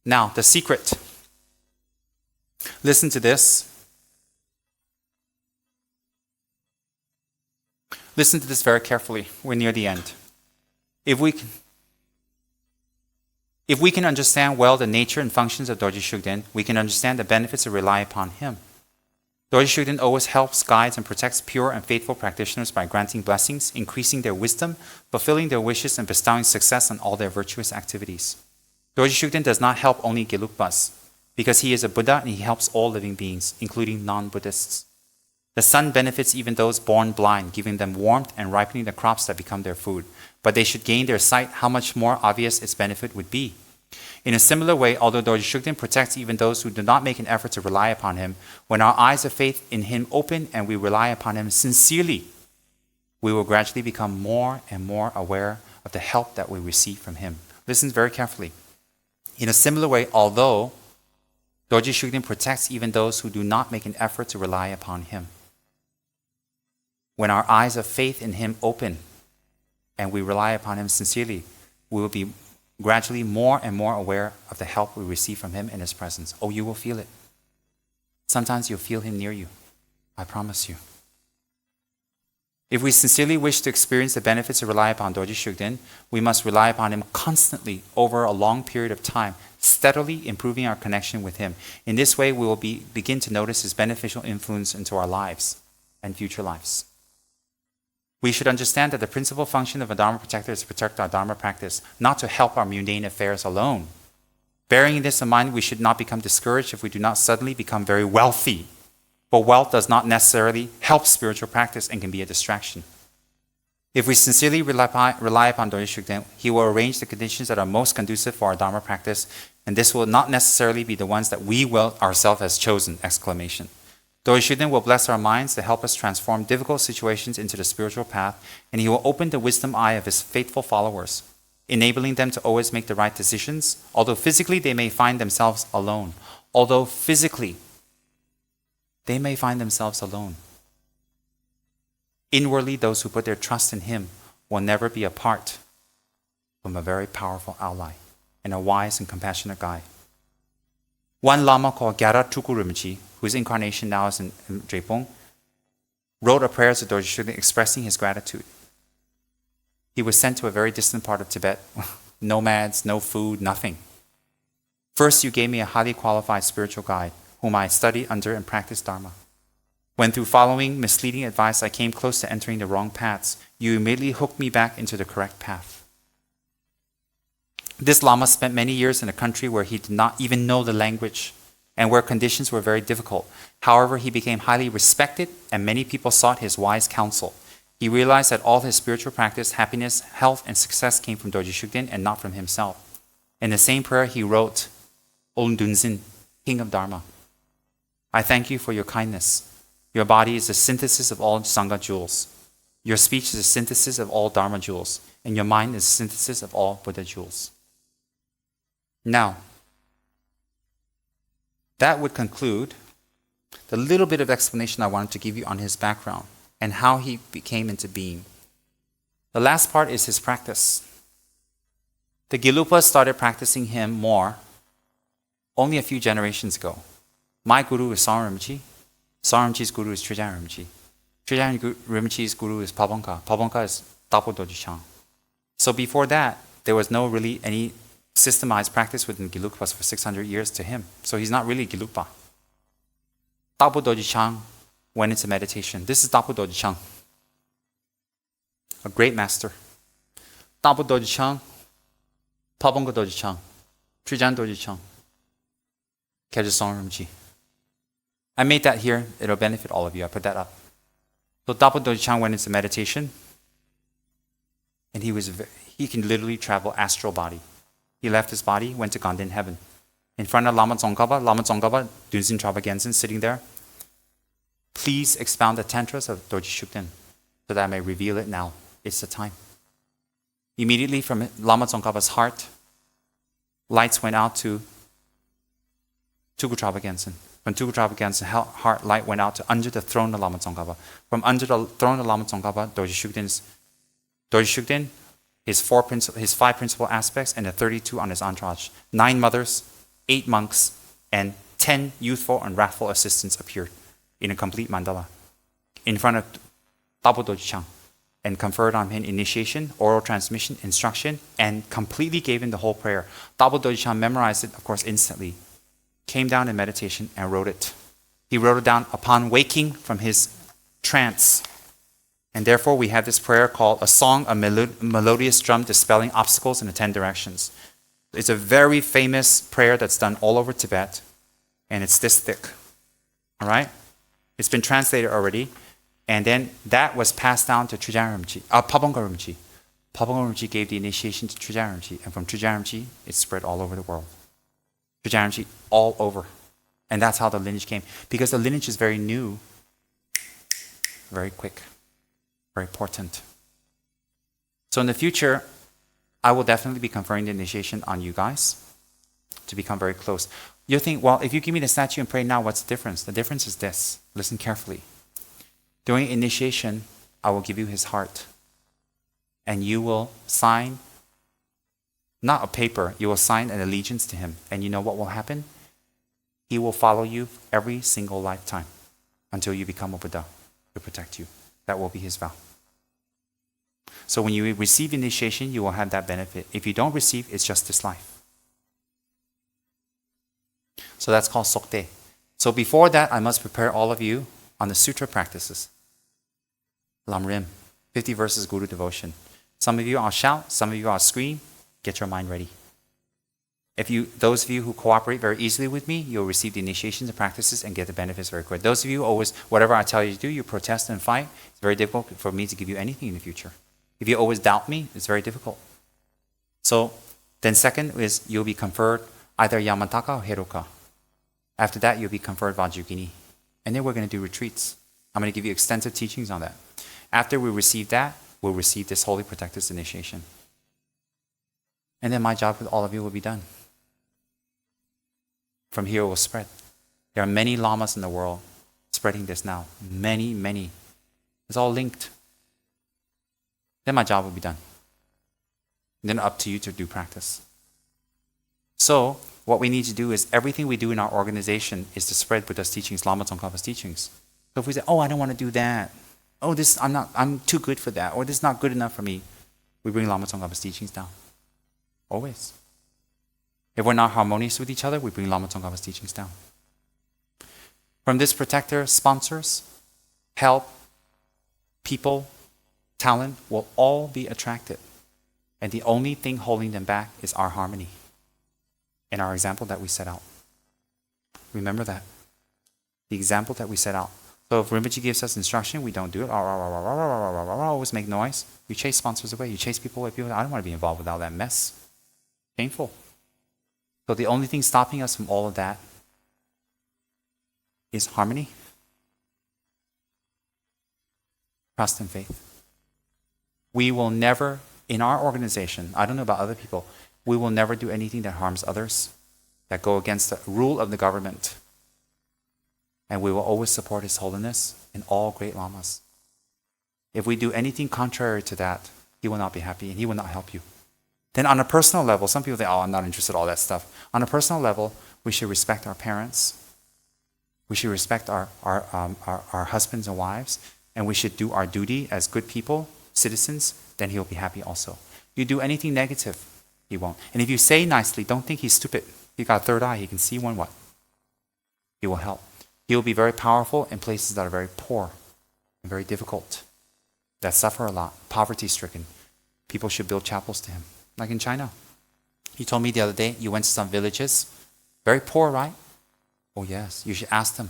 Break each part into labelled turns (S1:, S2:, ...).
S1: Now, the secret. Listen to this. Listen to this very carefully. We're near the end. If we can understand well the nature and functions of Dorje Shugden, we can understand the benefits of relying upon him. Dorje Shugden always helps, guides, and protects pure and faithful practitioners by granting blessings, increasing their wisdom, fulfilling their wishes, and bestowing success on all their virtuous activities. Dorje Shugden does not help only Gelugpas, because he is a Buddha and he helps all living beings, including non-Buddhists. The sun benefits even those born blind, giving them warmth and ripening the crops that become their food. But they should gain their sight, how much more obvious its benefit would be. In a similar way, although Dorje Shugden protects even those who do not make an effort to rely upon him, when our eyes of faith in him open and we rely upon him sincerely, we will gradually become more and more aware of the help that we receive from him. Listen very carefully. In a similar way, although Dorje Shugden protects even those who do not make an effort to rely upon him, when our eyes of faith in him open and we rely upon him sincerely, we will be gradually more and more aware of the help we receive from him in his presence. Oh, you will feel it. Sometimes you'll feel him near you. I promise you. If we sincerely wish to experience the benefits of rely upon Dorje Shugden, we must rely upon him constantly over a long period of time, steadily improving our connection with him. In this way, we will begin to notice his beneficial influence into our lives and future lives. We should understand that the principal function of a Dharma protector is to protect our Dharma practice, not to help our mundane affairs alone. Bearing this in mind, we should not become discouraged if we do not suddenly become very wealthy. But wealth does not necessarily help spiritual practice and can be a distraction. If we sincerely rely upon Dorje Shugden, he will arrange the conditions that are most conducive for our Dharma practice, and this will not necessarily be the ones that we will ourselves have chosen! Dorje Shugden will bless our minds to help us transform difficult situations into the spiritual path, and he will open the wisdom eye of his faithful followers, enabling them to always make the right decisions, although physically they may find themselves alone. Inwardly, those who put their trust in him will never be apart from a very powerful ally and a wise and compassionate guide. One Lama called Gyara Tuku Rinpoche, whose incarnation now is in Drepung, wrote a prayer to Dorje Shugden expressing his gratitude. He was sent to a very distant part of Tibet, nomads, no food, nothing. First, you gave me a highly qualified spiritual guide, whom I studied under and practiced Dharma. When through following misleading advice I came close to entering the wrong paths, you immediately hooked me back into the correct path. This Lama spent many years in a country where he did not even know the language and where conditions were very difficult. However, he became highly respected and many people sought his wise counsel. He realized that all his spiritual practice, happiness, health, and success came from Dorje Shugden and not from himself. In the same prayer, he wrote, Om Dunzin, King of Dharma, I thank you for your kindness. Your body is the synthesis of all Sangha jewels. Your speech is the synthesis of all Dharma jewels. And your mind is the synthesis of all Buddha jewels. Now, that would conclude the little bit of explanation I wanted to give you on his background and how he came into being. The last part is his practice. The Gelugpas started practicing him more only a few generations ago. My guru is Saurang Rinpoche. Saurang Rinpoche's guru is Trijang Rinpoche. Trijang Rinpoche's guru is Pabongka. Pabongka is Tapo Dorje Chang. So before that, there was no really any systemized practice within Gelugpas for 600 years to him. So he's not really Gelugpa. Tapo Dorje Chang went into meditation. This is Tapo Dorje Chang, a great master. Tapo Dorje Chang, Pabongka Dorje Chang, Trijang Dorje Chang, Kheje Saurang Rinpoche. I made that here. It'll benefit all of you. I put that up. So Tapo Dorje Chang went into meditation, and he can literally travel astral body. He left his body, went to Ganden heaven. In front of Lama Tsongkhapa, Dunzin Traba Gyaltsen sitting there. Please expound the tantras of Dorje Shugden so that I may reveal it now. It's the time. Immediately from Lama Tsongkhapa's heart, lights went out to Tuku Traba Gyaltsen. From Tuku Traba Gyaltsen's heart, light went out to under the throne of Lama Tsongkhapa. From under the throne of Lama Tsongkhapa, Dorje Shugden, his 5 principal aspects, and the 32 on his entourage. 9 mothers, 8 monks, and 10 youthful and wrathful assistants appeared in a complete mandala in front of Tabo Dorje Chang and conferred on him initiation, oral transmission, instruction, and completely gave him the whole prayer. Tabo Dorje Chang memorized it, of course, instantly, came down in meditation and wrote it. He wrote it down upon waking from his trance. And therefore, we have this prayer called a song, a melodious drum dispelling obstacles in the 10 directions. It's a very famous prayer that's done all over Tibet, and it's this thick. All right? It's been translated already, and then that was passed down to Pabongka Rinpoche. Pabongka Rinpoche gave the initiation to Trujang Rinpoche, and from Trujang Rinpoche, it spread all over the world. Trujang Rinpoche all over. And that's how the lineage came. Because the lineage is very new, very quick, very important. So in the future, I will definitely be conferring the initiation on you guys to become very close. You'll think, well, if you give me the statue and pray now, what's the difference? The difference is this. Listen carefully. During initiation, I will give you his heart. And you will sign, not a paper, you will sign an allegiance to him. And you know what will happen? He will follow you every single lifetime until you become a Buddha to protect you. That will be his vow. So when you receive initiation, you will have that benefit. If you don't receive, it's just this life. So that's called Sokte. So before that, I must prepare all of you on the sutra practices. Lamrim, 50 verses Guru devotion. Some of you I'll shout, some of you I'll scream. Get your mind ready. Those of you who cooperate very easily with me, you'll receive the initiations and practices and get the benefits very quick. Those of you always, whatever I tell you to do, you protest and fight. It's very difficult for me to give you anything in the future. If you always doubt me, it's very difficult. So then second is you'll be conferred either Yamataka or Heroka. After that, you'll be conferred Vajragini. And then we're going to do retreats. I'm going to give you extensive teachings on that. After we receive that, we'll receive this Holy Protector's initiation. And then my job with all of you will be done. From here it will spread. There are many lamas in the world spreading this now. Many, many. It's all linked. Then my job will be done. And then up to you to do practice. So, what we need to do is everything we do in our organization is to spread Buddha's teachings, Lama Tsongkhapa's teachings. So if we say, oh, I don't want to do that. Oh, I'm too good for that. Or this is not good enough for me. We bring Lama Tsongkhapa's teachings down. Always. If we're not harmonious with each other, we bring Lama Tsongkhapa's teachings down. From this protector, sponsors, help, people, talent will all be attracted. And the only thing holding them back is our harmony and our example that we set out. Remember that. The example that we set out. So if Rinpoche gives us instruction, we don't do it. Always make noise. You chase sponsors away. You chase people away. People say, I don't want to be involved with all that mess. Painful. So the only thing stopping us from all of that is harmony, trust and faith. We will never, in our organization, I don't know about other people, we will never do anything that harms others, that go against the rule of the government. And we will always support His Holiness and all great lamas. If we do anything contrary to that, He will not be happy and He will not help you. Then on a personal level, some people think, oh, I'm not interested in all that stuff. On a personal level, we should respect our parents. We should respect our husbands and wives. And we should do our duty as good people, citizens, then He'll be happy also. You do anything negative, He won't. And if you say nicely, don't think He's stupid. He got a third eye, He can see one what? He will help. He will be very powerful in places that are very poor and very difficult, that suffer a lot, poverty-stricken. People should build chapels to Him. Like in China. You told me the other day, you went to some villages, very poor, right? Oh yes, you should ask them.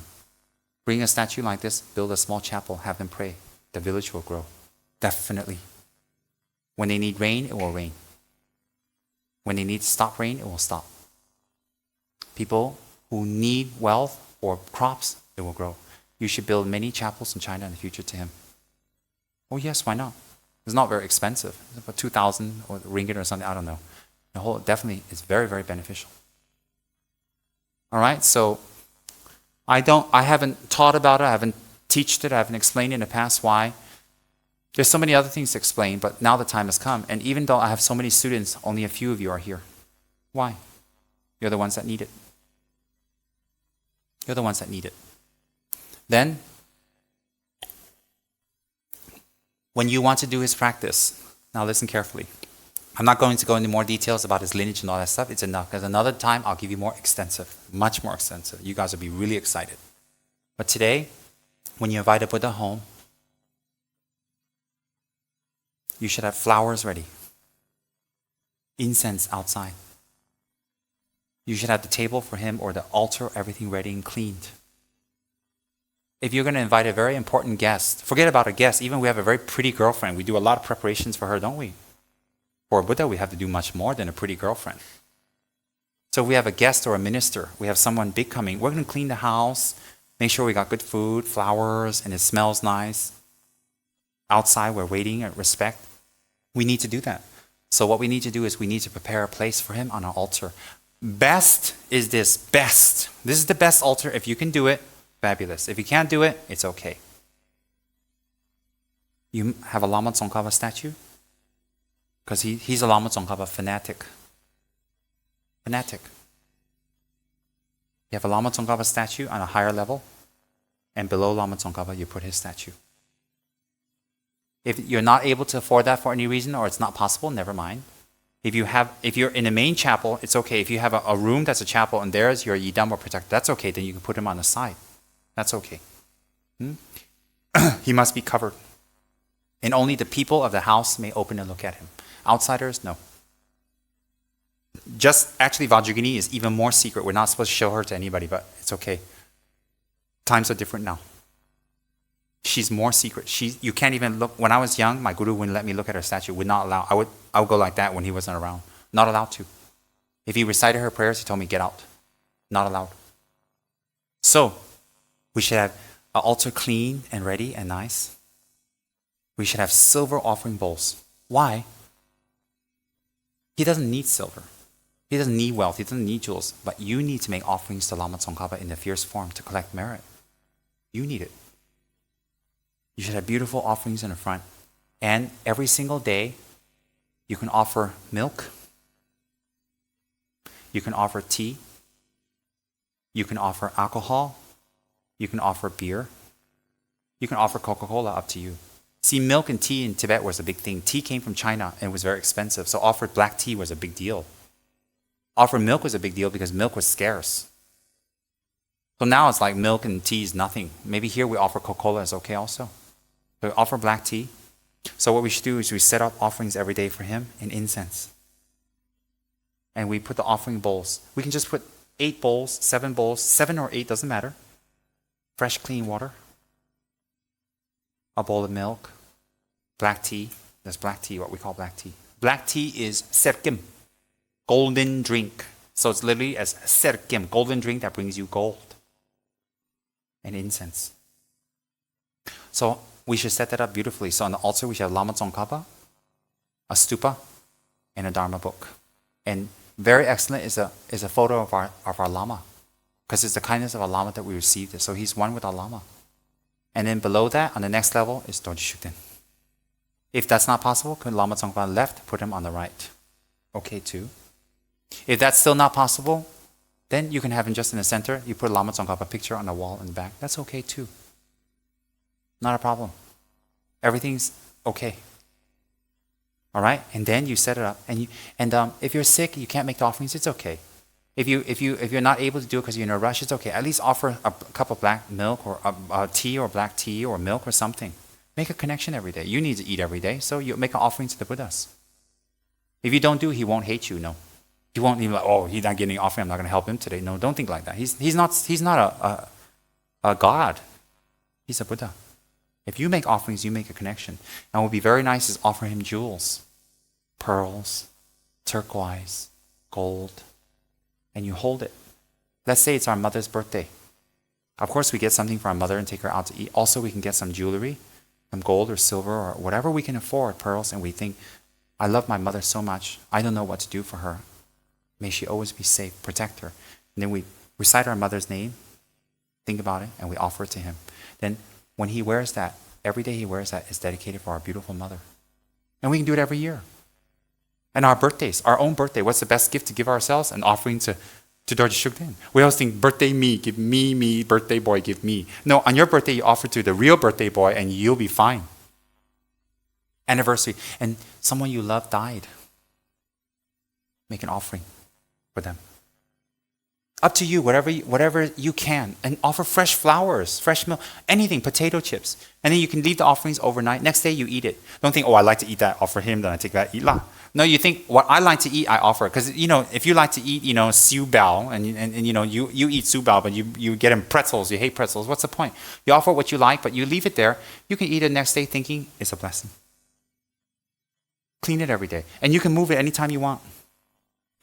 S1: Bring a statue like this, build a small chapel, have them pray. The village will grow. Definitely. When they need rain, it will rain. When they need to stop rain, it will stop. People who need wealth or crops, it will grow. You should build many chapels in China in the future to Him. Oh yes, why not? It's not very expensive. It's about 2,000 or ringgit or something, I don't know. The whole definitely is very, very beneficial. All right, so I haven't taught about it, I haven't taught it, I haven't explained in the past why. There's so many other things to explain, but now the time has come. And even though I have so many students, only a few of you are here. Why? You're the ones that need it. You're the ones that need it. Then, when you want to do his practice, now listen carefully. I'm not going to go into more details about his lineage and all that stuff. It's enough. Because another time, I'll give you more extensive, much more extensive. You guys will be really excited. But today, when you invite a Buddha home, you should have flowers ready, incense outside. You should have the table for him or the altar, everything ready and cleaned. If you're going to invite a very important guest, forget about a guest. Even we have a very pretty girlfriend. We do a lot of preparations for her, don't we? For a Buddha, we have to do much more than a pretty girlfriend. So if we have a guest or a minister, we have someone big coming, we're going to clean the house, make sure we got good food, flowers, and it smells nice. Outside, we're waiting at respect. We need to do that. So what we need to do is we need to prepare a place for him on our altar. Best is this, best. This is the best altar. If you can do it, fabulous. If you can't do it, it's okay. You have a Lama Tsongkhapa statue? Because he's a Lama Tsongkhapa fanatic. Fanatic. You have a Lama Tsongkhapa statue on a higher level, and below Lama Tsongkhapa, you put his statue. If you're not able to afford that for any reason, or it's not possible, never mind. If you're in the main chapel, it's okay. If you have a room that's a chapel and there's your yidam or protector, that's okay. Then you can put him on the side. That's okay. He must be covered. And only the people of the house may open and look at him. Outsiders, no. Actually, Vajragini is even more secret. We're not supposed to show her to anybody, but it's okay. Times are different now. She's more secret. You can't even look. When I was young, my guru wouldn't let me look at her statue. Would not allow. I would go like that when he wasn't around. Not allowed to. If he recited her prayers, he told me, get out. Not allowed. So, we should have an altar clean and ready and nice. We should have silver offering bowls. Why? He doesn't need silver. He doesn't need wealth. He doesn't need jewels. But you need to make offerings to Lama Tsongkhapa in the fierce form to collect merit. You need it. You should have beautiful offerings in the front. And every single day, you can offer milk. You can offer tea. You can offer alcohol. You can offer beer. You can offer Coca-Cola, up to you. See, milk and tea in Tibet was a big thing. Tea came from China and it was very expensive. So offered black tea was a big deal. Offered milk was a big deal because milk was scarce. So now it's like milk and tea is nothing. Maybe here we offer Coca-Cola is okay also. So we offer black tea. So what we should do is we set up offerings every day for him in incense. And we put the offering bowls. We can just put 8 bowls, 7 bowls, 7 or 8, doesn't matter. Fresh, clean water. A bowl of milk. Black tea. That's black tea, what we call black tea. Black tea is serkim, golden drink. So it's literally as serkim, golden drink that brings you gold. And incense. So we should set that up beautifully. So on the altar we should have Lama Tsongkhapa, a stupa, and a Dharma book. And very excellent is a photo of our Lama. Because it's the kindness of our Lama that we received it. So he's one with our Lama. And then below that, on the next level, is Dorje Shugden. If that's not possible, put Lama Tsongkhapa on the left, put him on the right. Okay too. If that's still not possible, then you can have him just in the center. You put Lama Tsongkhapa picture on the wall in the back. That's okay too. Not a problem. Everything's okay. All right? And then you set it up. And if you're sick, you can't make the offerings, it's okay. If you're not able to do it because you're in a rush, it's okay. At least offer a cup of black milk or a tea or black tea or milk or something. Make a connection every day. You need to eat every day, so you make an offering to the Buddhas. If you don't do, he won't hate you, no. He won't even like, oh, he's not getting an offering, I'm not going to help him today. No, don't think like that. He's not a god. He's a Buddha. If you make offerings, you make a connection. And what would be very nice is offer him jewels, pearls, turquoise, gold, and you hold it. Let's say it's our mother's birthday. Of course, we get something for our mother and take her out to eat. Also, we can get some jewelry, some gold or silver or whatever we can afford, pearls, and we think, I love my mother so much. I don't know what to do for her. May she always be safe. Protect her. And then we recite our mother's name, think about it, and we offer it to him. Then when he wears that, every day he wears that is dedicated for our beautiful mother. And we can do it every year. And our birthdays, our own birthday, what's the best gift to give ourselves? An offering to to Dorje Shugden. We always think, birthday me, give me, birthday boy, give me. No, on your birthday, you offer to the real birthday boy and you'll be fine. Anniversary. And someone you love died. Make an offering for them. Up to you, whatever you can. And offer fresh flowers, fresh milk, anything, potato chips. And then you can leave the offerings overnight. Next day, you eat it. Don't think, oh, I like to eat that, offer him, then I take that, eat lah. No, you think, what I like to eat, I offer. Because, if you like to eat, siu bao, and you eat siu bao, but you get him pretzels, you hate pretzels, what's the point? You offer what you like, but you leave it there. You can eat it next day thinking it's a blessing. Clean it every day. And you can move it anytime you want.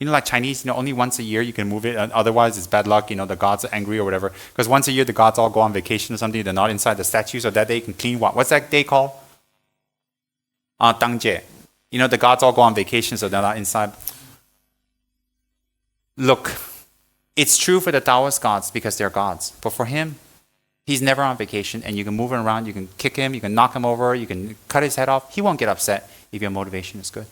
S1: Like Chinese, only once a year you can move it. Otherwise, it's bad luck. The gods are angry or whatever. Because once a year, the gods all go on vacation or something. They're not inside the statue. So that day you can clean what? What's that day called? Dangjie. The gods all go on vacation, so they're not inside. Look, it's true for the Taoist gods because they're gods. But for him, he's never on vacation. And you can move him around. You can kick him. You can knock him over. You can cut his head off. He won't get upset if your motivation is good.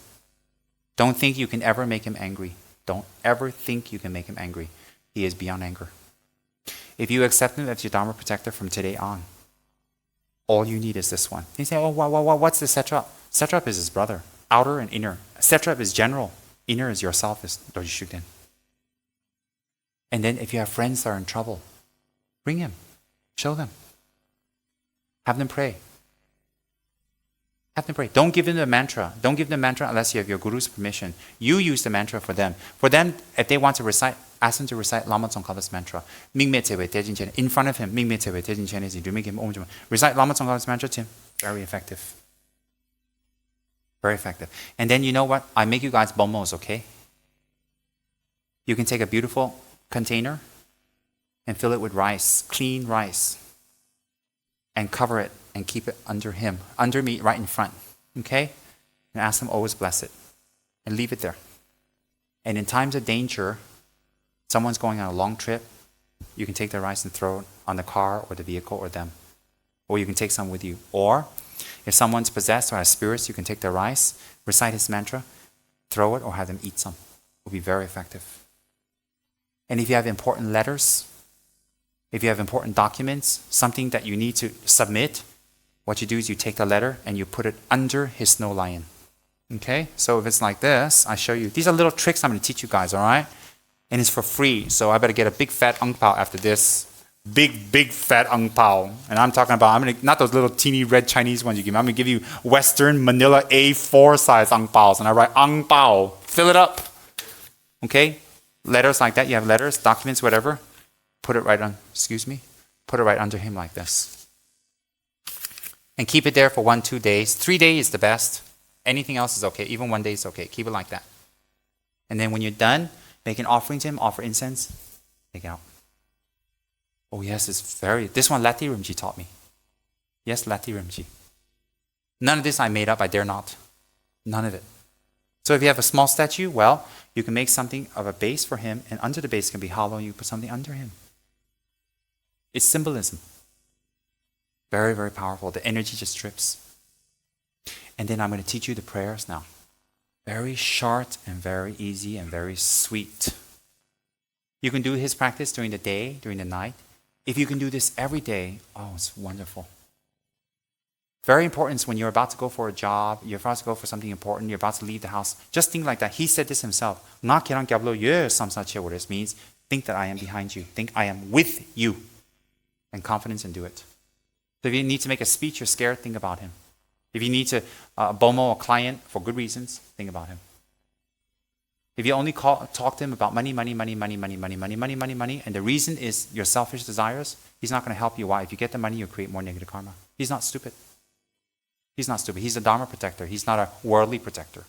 S1: Don't think you can ever make him angry. Don't ever think you can make him angry. He is beyond anger. If you accept him as your Dharma protector from today on, all you need is this one. You say, oh, what's the Satrap? Satrap is his brother, outer and inner. Satrap is general. Inner is yourself, is Dorje Shugden. And then if you have friends that are in trouble, bring him. Show them. Have them pray. Have them pray. Don't give them the mantra. Don't give them the mantra unless you have your guru's permission. You use the mantra for them. For them, if they want to recite, ask them to recite Lama Tsongkhapa's mantra. In front of him, recite Lama Tsongkhapa's mantra to him. Very effective. Very effective. And then you know what? I make you guys bomos, okay? You can take a beautiful container and fill it with rice, clean rice, and cover it and keep it under him, under me, right in front. Okay? And ask him always bless it. And leave it there. And in times of danger, someone's going on a long trip, you can take the rice and throw it on the car or the vehicle or them. Or you can take some with you. Or if someone's possessed or has spirits, you can take the rice, recite his mantra, throw it, or have them eat some. It will be very effective. And if you have important letters, if you have important documents, something that you need to submit, what you do is you take the letter and you put it under his snow lion. Okay? So if it's like this, I show you. These are little tricks I'm going to teach you guys, all right? And it's for free. So I better get a big fat ang pao after this. Big fat ang pao. And I'm talking about, not those little teeny red Chinese ones you give me. I'm going to give you Western Manila A4 size ang paos. And I write ang pao. Fill it up. Okay? Letters like that. You have letters, documents, whatever. Put it right on, put it right under him like this. And keep it there for 1-2 days. 3 days is the best. Anything else is okay. Even 1 day is okay. Keep it like that. And then when you're done, make an offering to him, offer incense, take it out. Oh yes, this one Lati Rimji taught me. Yes, Lati Rimji. None of this I made up, I dare not. None of it. So if you have a small statue, well, you can make something of a base for him, and under the base can be hollow, you put something under him. It's symbolism. Very, very powerful. The energy just drips. And then I'm going to teach you the prayers now. Very short and very easy and very sweet. You can do his practice during the day, during the night. If you can do this every day, oh, it's wonderful. Very important is when you're about to go for a job, you're about to go for something important, you're about to leave the house. Just think like that. He said this himself. Nga kirang kyablo ye samsache, what this means. Think that I am behind you. Think I am with you. And confidence and do it. So if you need to make a speech, you're scared, think about him. If you need to bomo a client for good reasons, think about him. If you only talk to him about money, and the reason is your selfish desires, he's not going to help you. Why? If you get the money, you'll create more negative karma. He's not stupid. He's not stupid. He's a Dharma protector. He's not a worldly protector.